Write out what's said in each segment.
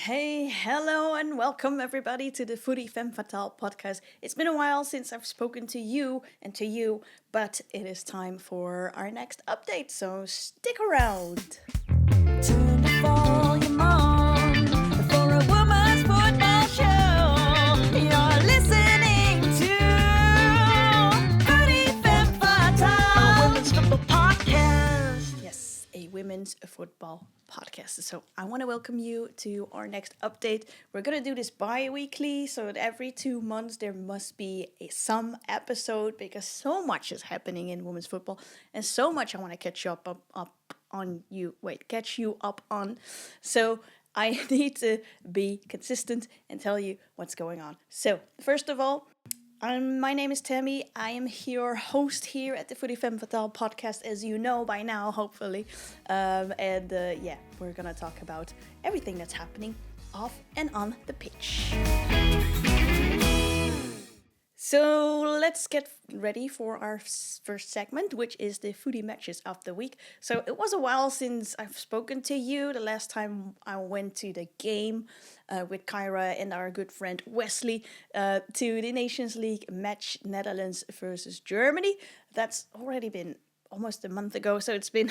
Hey, hello, and welcome everybody to the Footie Femme Fatale podcast. It's been a while since I've spoken to you and to you, but it is time for our next update, so stick around. Turn the volume on for a woman's football show. You're listening to Footie Femme Fatale, a women's football podcast. Yes, a women's football podcast. So I want to welcome you to our next update. We're going to do this bi-weekly, so that every 2 months there must be some episode because so much is happening in women's football and so much I want to catch you up on. So I need to be consistent and tell you what's going on. So first of all, my name is Tammy. I am your host here at the Footie Femme Fatale podcast, as you know by now, hopefully. We're going to talk about everything that's happening off and on the pitch. So let's get ready for our first segment, which is the foodie matches of the week. So it was a while since I've spoken to you. The last time I went to the game with Kyra and our good friend Wesley to the Nations League match, Netherlands versus Germany. That's already been almost a month ago, so it's been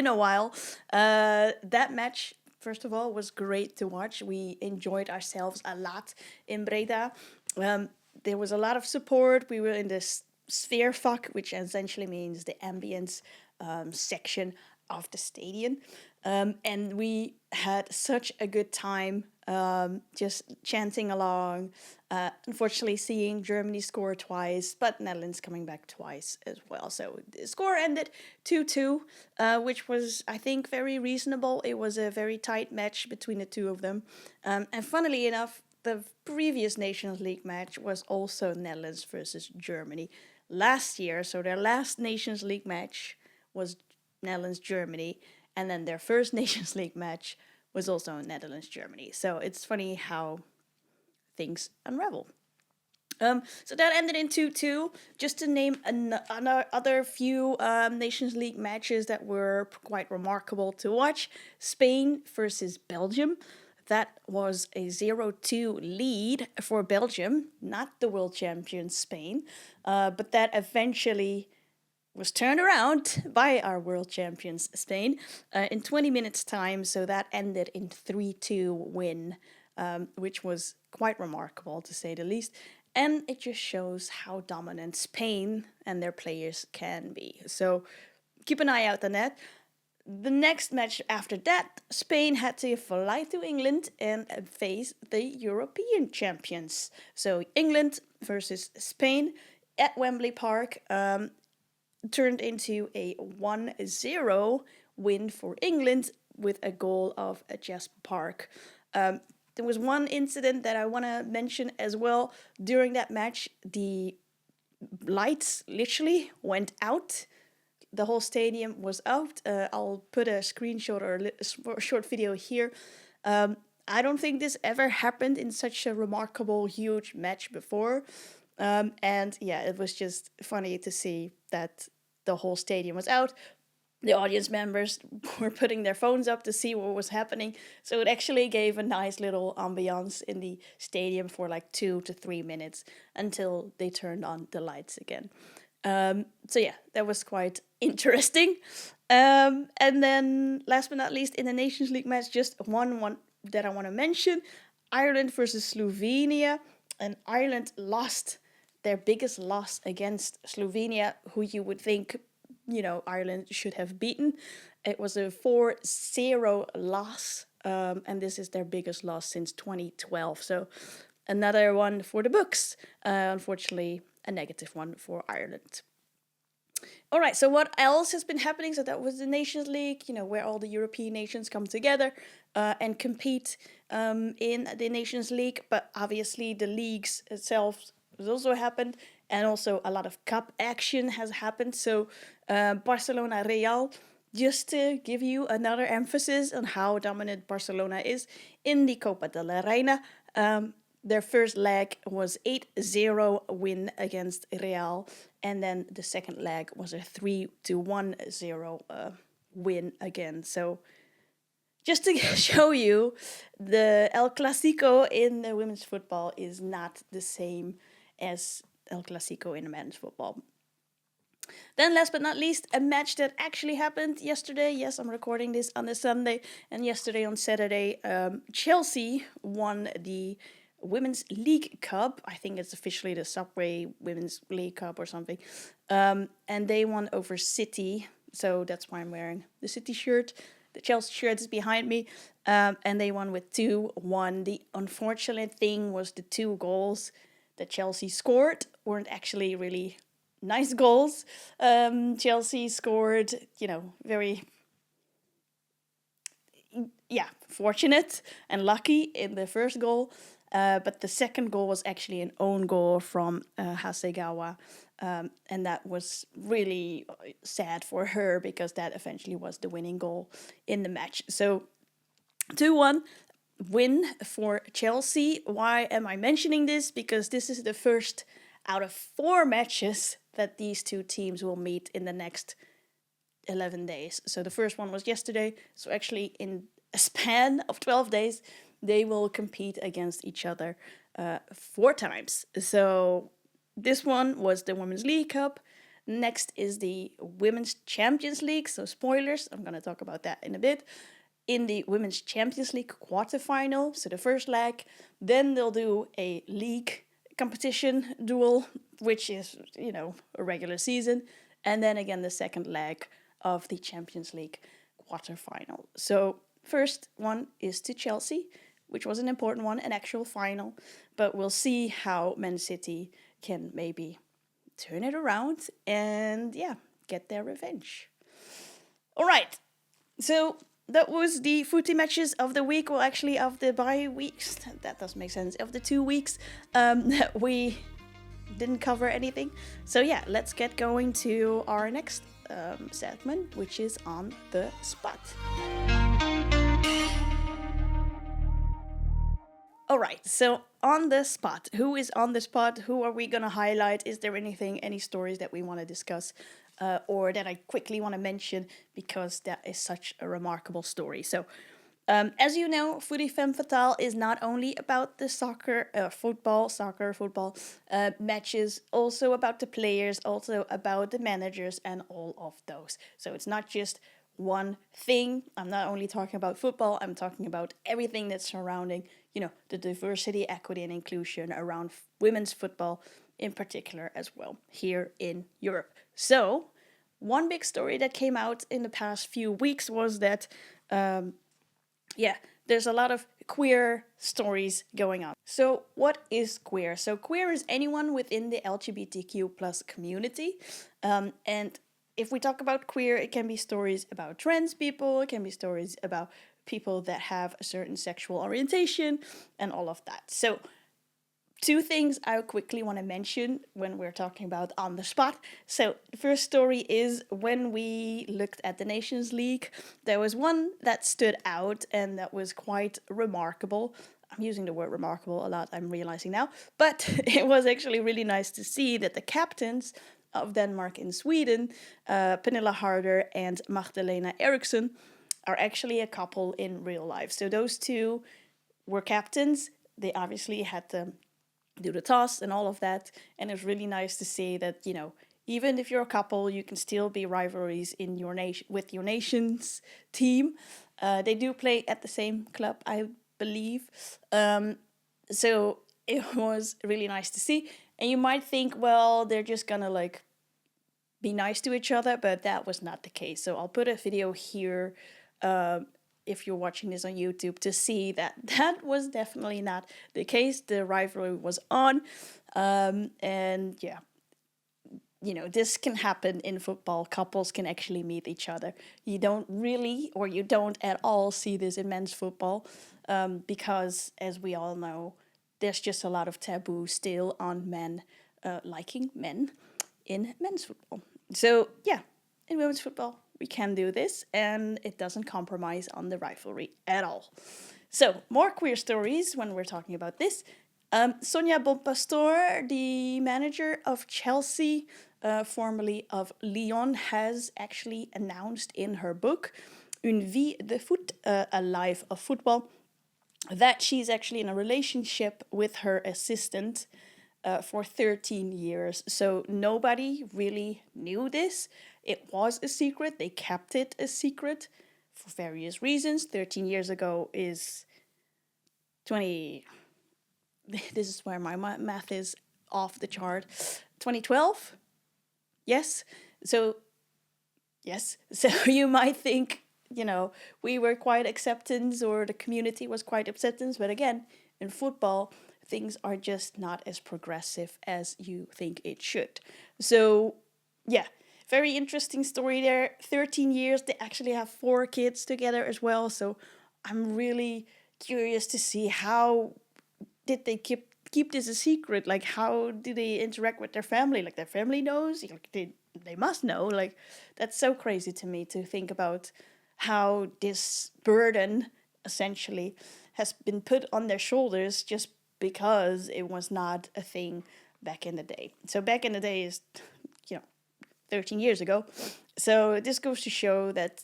a while. That match, first of all, was great to watch. We enjoyed ourselves a lot in Breda. There was a lot of support. We were in this Sfeervak, which essentially means the ambience section of the stadium. And we had such a good time just chanting along. Unfortunately, seeing Germany score twice, but Netherlands coming back twice as well. So the score ended 2-2, which was, I think, very reasonable. It was a very tight match between the two of them. And funnily enough, the previous Nations League match was also Netherlands versus Germany last year. So their last Nations League match was Netherlands-Germany. And then their first Nations League match was also Netherlands-Germany. So it's funny how things unravel. So that ended in 2-2. Just to name another few Nations League matches that were quite remarkable to watch. Spain versus Belgium. That was a 0-2 lead for Belgium, not the world champion Spain, but that eventually was turned around by our world champions Spain in 20 minutes time. So that ended in 3-2 win, which was quite remarkable to say the least. And it just shows how dominant Spain and their players can be. So keep an eye out on that. The next match after that, Spain had to fly to England and face the European champions. So England versus Spain at Wembley Park turned into a 1-0 win for England with a goal of Jess Park. There was one incident that I want to mention as well. During that match, the lights literally went out. The whole stadium was out. I'll put a screenshot or a short video here. I don't think this ever happened in such a remarkable, huge match before. It was just funny to see that the whole stadium was out. The audience members were putting their phones up to see what was happening. So it actually gave a nice little ambiance in the stadium for like 2 to 3 minutes until they turned on the lights again. That was quite interesting. And then last but not least, in the Nations League match, just one that I want to mention, Ireland versus Slovenia. And Ireland lost their biggest loss against Slovenia, who you would think, Ireland should have beaten. It was a 4-0 loss, and this is their biggest loss since 2012. So another one for the books. Unfortunately, a negative one for Ireland. All right, so what else has been happening? So that was the Nations League, where all the European nations come together and compete in the Nations League. But obviously the leagues itself has also happened, and also a lot of cup action has happened. So Barcelona Real, just to give you another emphasis on how dominant Barcelona is in the Copa de la Reina. Their first leg was 8-0 win against Real, and then the second leg was a 3-1-0 win again. So just to show you, the El Clasico in the women's football is not the same as El Clasico in the men's football. Then, last but not least, a match that actually happened yesterday. Yes, I'm recording this on the Sunday, and yesterday on Saturday, Chelsea won the Women's League Cup. I think it's officially the Subway Women's League Cup or something. And they won over City, so that's why I'm wearing the City shirt. The Chelsea shirt is behind me, and they won with 2-1. The unfortunate thing was the 2 goals that Chelsea scored weren't actually really nice goals. Chelsea scored, very, fortunate and lucky in the first goal. But the second goal was actually an own goal from Hasegawa. And that was really sad for her because that eventually was the winning goal in the match. So 2-1 win for Chelsea. Why am I mentioning this? Because this is the first out of 4 matches that these two teams will meet in the next 11 days. So the first one was yesterday. So actually in a span of 12 days, they will compete against each other 4 times. So this one was the Women's League Cup. Next is the Women's Champions League. So spoilers, I'm going to talk about that in a bit. In the Women's Champions League quarterfinal, so the first leg, then they'll do a league competition duel, which is, a regular season, and then again the second leg of the Champions League quarterfinal. So first one is to Chelsea, which was an important one, an actual final, but we'll see how Man City can maybe turn it around and get their revenge. All right, so that was the footy matches of the week, well, actually of the bye weeks. That does make sense. Of the 2 weeks, we didn't cover anything. So let's get going to our next segment, which is On the Spot. All right, so on the spot. Who is on the spot? Who are we going to highlight? Is there any stories that we want to discuss or that I quickly want to mention because that is such a remarkable story? So, as you know, Footie Femme Fatale is not only about the football matches, also about the players, also about the managers and all of those. So it's not just one thing. I'm not only talking about football, I'm talking about everything that's surrounding, the diversity, equity, and inclusion around women's football in particular as well here in Europe. So one big story that came out in the past few weeks was that, there's a lot of queer stories going on. So what is queer? So queer is anyone within the LGBTQ plus community. And if we talk about queer, it can be stories about trans people, it can be stories about people that have a certain sexual orientation and all of that. So 2 things I quickly want to mention when we're talking about on the spot. So the first story is when we looked at the Nations League, there was one that stood out and that was quite remarkable. I'm using the word remarkable a lot, I'm realizing now. But it was actually really nice to see that the captains of Denmark and Sweden, Pernilla Harder and Magdalena Eriksson, are actually a couple in real life. So those 2 were captains. They obviously had to do the toss and all of that. And it's really nice to see that, even if you're a couple, you can still be rivalries in your nation with your nation's team. They do play at the same club, I believe. So it was really nice to see. And you might think, well, they're just gonna be nice to each other, but that was not the case. So I'll put a video here if you're watching this on YouTube to see that that was definitely not the case. The rivalry was on. And this can happen in football. Couples can actually meet each other. You don't really, or you don't at all see this in men's football because, as we all know, there's just a lot of taboo still on men liking men in men's football. So, in women's football, we can do this, and it doesn't compromise on the rivalry at all. So, more queer stories when we're talking about this. Sonia Bonpastor, the manager of Chelsea, formerly of Lyon, has actually announced in her book Une vie de foot, a life of football, that she's actually in a relationship with her assistant for 13 years. So nobody really knew this. It was a secret. They kept it a secret for various reasons. 13 years ago is 20. This is where my math is off the chart. 2012? Yes. So, yes. So you might think, we were quite acceptance, or the community was quite acceptance. But again, in football, things are just not as progressive as you think it should. So, yeah, very interesting story there. 13 years. They actually have 4 kids together as well. So I'm really curious to see how did they keep this a secret? Like, how do they interact with their family? Like, their family knows? Like, they must know. Like, that's so crazy to me to think about how this burden essentially has been put on their shoulders just because it was not a thing back in the day. So back in the day is, 13 years ago. So this goes to show that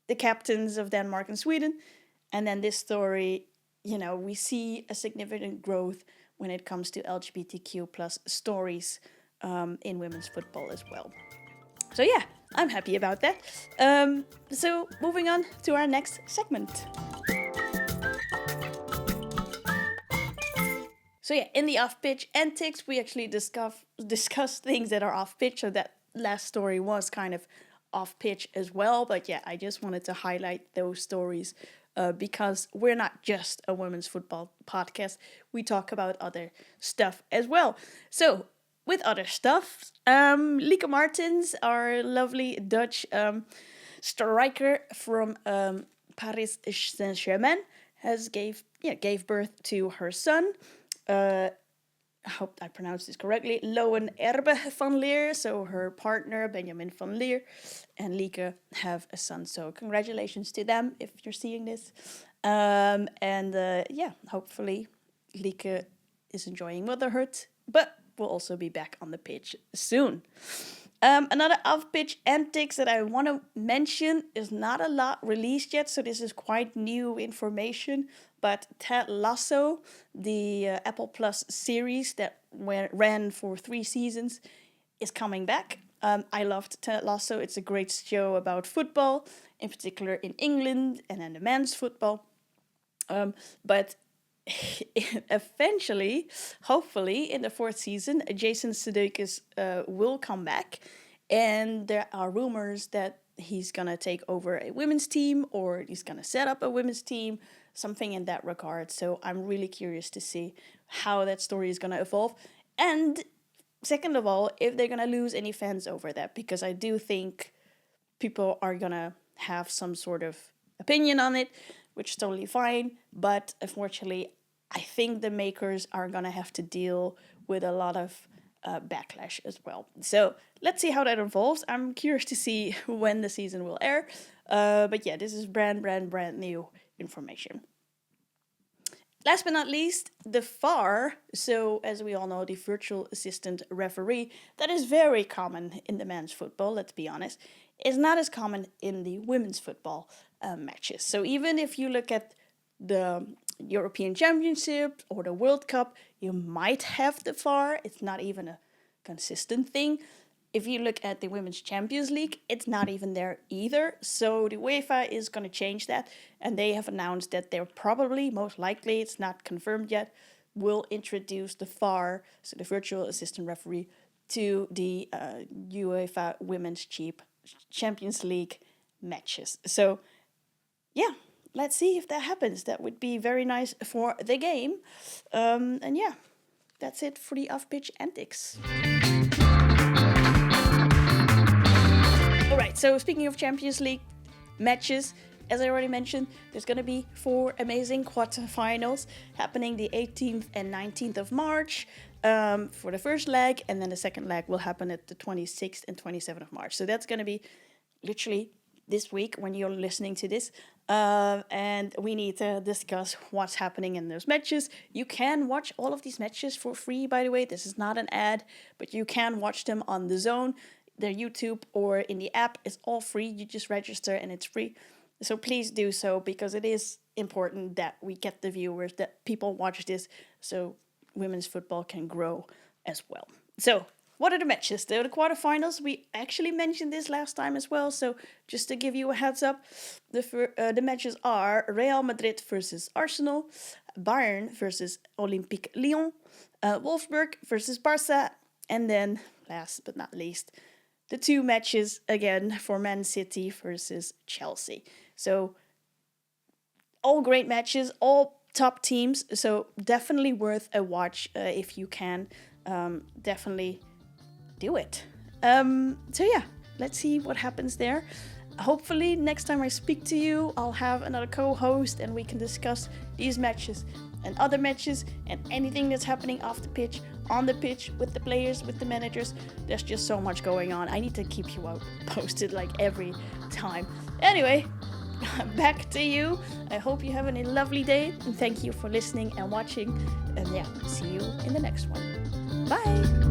the captains of Denmark and Sweden, and then this story, we see a significant growth when it comes to LGBTQ plus stories in women's football as well. So yeah, I'm happy about that. So moving on to our next segment. So yeah, in the off-pitch antics, we actually discuss things that are off-pitch. So that last story was kind of off-pitch as well. But yeah, I just wanted to highlight those stories because we're not just a women's football podcast. We talk about other stuff as well. So with other stuff, Lieke Martens, our lovely Dutch striker from Paris Saint-Germain, gave birth to her son. I hope I pronounced this correctly, Loan Erbe van Leer. So her partner, Benjamin van Leer, and Lieke have a son. So congratulations to them if you're seeing this. Hopefully Lieke is enjoying motherhood, but will also be back on the pitch soon. Another off-pitch antics that I want to mention is not a lot released yet, so this is quite new information. But Ted Lasso, the Apple Plus series that ran for 3 seasons, is coming back. I loved Ted Lasso. It's a great show about football, in particular in England and in the men's football. But eventually, hopefully, in the 4th season, Jason Sudeikis will come back. And there are rumors that he's going to take over a women's team, or he's going to set up a women's team, something in that regard. So I'm really curious to see how that story is going to evolve. And second of all, if they're going to lose any fans over that, because I do think people are going to have some sort of opinion on it, which is totally fine. But unfortunately, I think the makers are going to have to deal with a lot of backlash as well. So let's see how that evolves. I'm curious to see when the season will air. But yeah, this is brand new information. Last but not least, the VAR. So, as we all know, the virtual assistant referee, that is very common in the men's football, let's be honest, is not as common in the women's football matches. So, even if you look at the European Championship or the World Cup, you might have the VAR. It's not even a consistent thing. If you look at the Women's Champions League, it's not even there either. So the UEFA is going to change that. And they have announced that they're probably, most likely, it's not confirmed yet, will introduce the VAR, so the virtual assistant referee, to the UEFA Women's Champions League matches. So, yeah, let's see if that happens. That would be very nice for the game. And yeah, that's it for the off-pitch antics. Alright, so speaking of Champions League matches, as I already mentioned, there's going to be 4 amazing quarterfinals happening the 18th and 19th of March for the first leg, and then the second leg will happen at the 26th and 27th of March. So that's going to be literally this week when you're listening to this. And we need to discuss what's happening in those matches. You can watch all of these matches for free, by the way. This is not an ad, but you can watch them on DAZN. their YouTube or in the app. It's all free. You just register and it's free. So please do so, because it is important that we get the viewers, that people watch this, so women's football can grow as well. So what are the matches? The quarterfinals, we actually mentioned this last time as well, so just to give you a heads up, the matches are Real Madrid versus Arsenal, Bayern versus Olympique Lyon, Wolfsburg versus Barca, and then, last but not least, the two matches again for Man City versus Chelsea. So all great matches, all top teams. So definitely worth a watch if you can. Definitely do it. So yeah, let's see what happens there. Hopefully next time I speak to you, I'll have another co-host and we can discuss these matches and other matches and anything that's happening off the pitch, on the pitch, with the players, with the managers. There's just so much going on. I need to keep you posted like every time. Anyway, back to you. I hope you have a lovely day, and thank you for listening and watching. And yeah, see you in the next one. Bye!